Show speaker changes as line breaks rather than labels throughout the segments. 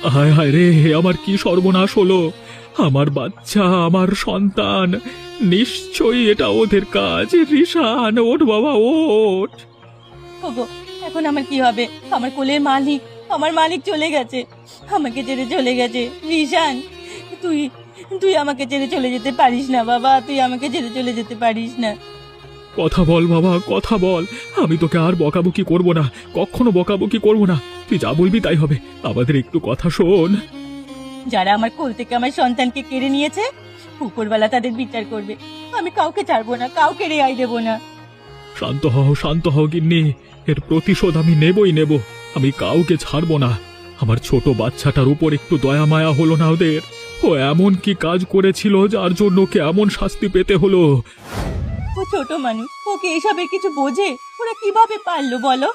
হায় হায় রে, আমার কি সর্বনাশ হলো! আমার বাচ্চা, আমার সন্তান, নিশ্চয়ই এটা ওদের কাজ। রিশান, ওঠ বাবা, ওঠ।
ওগো, এখন আমার কি হবে? আমার কোলের মালিক, আমার মালিক চলে গেছে, আমাকে ছেড়ে চলে গেছে। রিশান, তুই তুই আমাকে ছেড়ে চলে যেতে পারিস না বাবা, তুই আমাকে ছেড়ে চলে যেতে পারিস না।
কথা বল বাবা, কথা বল। আমি তোকে আর বকাবকি করব না, কখনো বকাবকি করব না। তুই যা বলবি তাই হবে। আমাদের একটু কথা শোন।
যারা আমার কোল থেকে আমার সন্তানকে কেড়ে নিয়েছে, উপরওয়ালা তাদের বিচার করবে। আমি কাউকে ছাড়বো না, কাউকে রেহাই দেবো না।
শান্ত হও গিন্নি। এর প্রতিশোধ আমি নেবই নেব। আমি কাউকে ছাড়ব না। আমার ছোট বাচ্চাটার উপর একটু দয়া মায়া হলো না ওদের? ও এমন কি কাজ করেছিল যার জন্য ওকে এমন শাস্তি পেতে হলো?
ও ছোট মানুষ, ওকে এসবের কিছু বোঝে? ওরা কিভাবে পারলো বলো?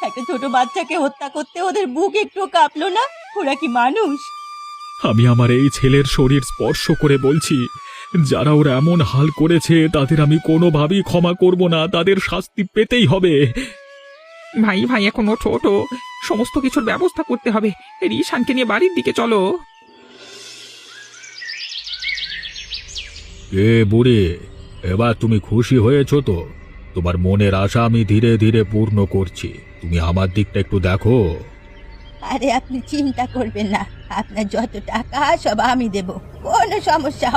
একটা ছোট বাচ্চাকে হত্যা করতে ওদের বুক একটু কাঁপলো না? ওরা কি মানুষ?
আমি আমার এই ছেলের শরীর স্পর্শ করে বলছি, যারা ওরা এমন হাল করেছে তাদের আমি কোনোভাবেই ক্ষমা করব না। তাদের শাস্তি পেতেই হবে।
ভাই ভাই এখন ওঠো ওঠো, সমস্ত কিছুর ব্যবস্থা করতে হবে। রিশানকে নিয়ে বাড়ির দিকে চলো।
এ বুড়ি, এবার তুমি খুশি হয়েছো তো? তোমার মনের আশা আমি ধীরে ধীরে পূর্ণ করছি। তুমি আমার দিকটা একটু দেখো।
আরে আপনি চিন্তা করবেন না, আপনার যত টাকা সব আমি দেব, কোনো সমস্যা